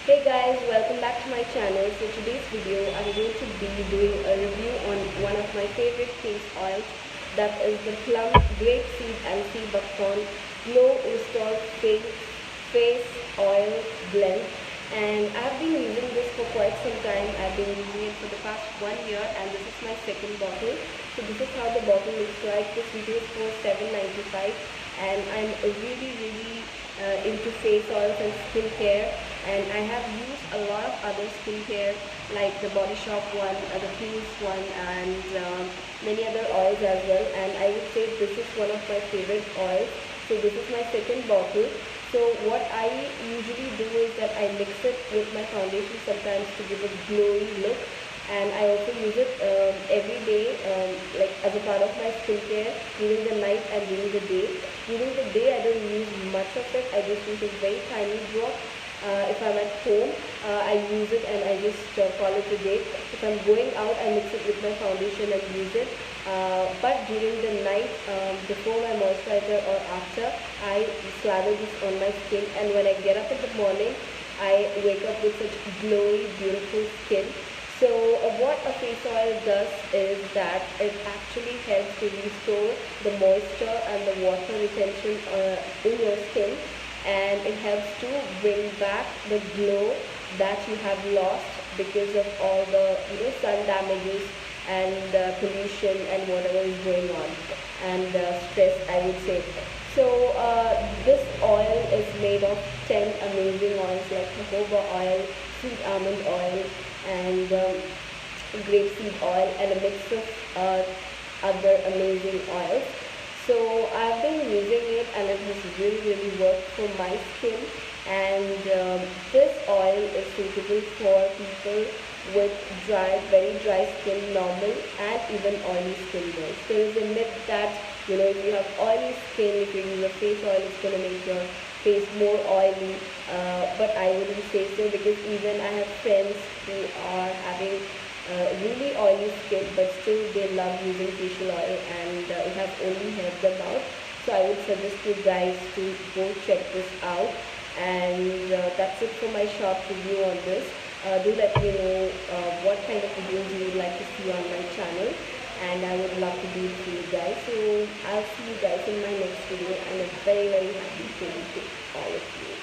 Hey guys, welcome back to my channel. So today's video I'm going to be doing a review on one of my favorite face oils, that is the Plum Grape Seed and Sea Buckthorn Glow Restore Face Oil Blend. And I've been using this for quite some time. I've been using it for the past 1 year and this is my second bottle. So this is how the bottle looks like. This retails for $7.95 and I'm really into face oils and skincare, and I have used a lot of other skincare like the Body Shop one, the Fuse one, and many other oils as well, and I would say this is one of my favorite oils. So this is my second bottle. So what I usually do is that I mix it with my foundation sometimes to give a glowy look, and I also use it every day, like as a part of my skincare during the night and during the day. During the day I don't use much of it. I just use a very tiny drop. If I'm at home, I use it and I just call it a day. If I'm going out, I mix it with my foundation and use it. But during the night, before my moisturizer or after, I slather this on my skin, and when I get up in the morning, I wake up with such glowy, beautiful skin. So what a face oil does is that it actually helps to restore the moisture and the water retention in your skin, and it helps to bring back the glow that you have lost because of all the sun damages and pollution and whatever is going on, and stress, I would say. So this oil is made of 10 amazing oils like jojoba oil, sweet almond oil, and grapeseed oil, and a mix of other amazing oils. So I've been using it and it has really worked for my skin, and this oil is suitable for people with very dry skin, normal and even oily skin girls. There is a myth that if you have oily skin, if you use a face oil, it's going to make your face more oily, but I wouldn't say so, because even I have friends who are having really oily skin but still they love using facial oil, and it has only helped them out. So I would suggest you guys to go check this out, and that's it for my short review on this. Do let me know what kind of videos you would like to see on my channel, and I would love to do it for you guys. So I'll see you guys in my next video, and I'm very happy to meet all of you.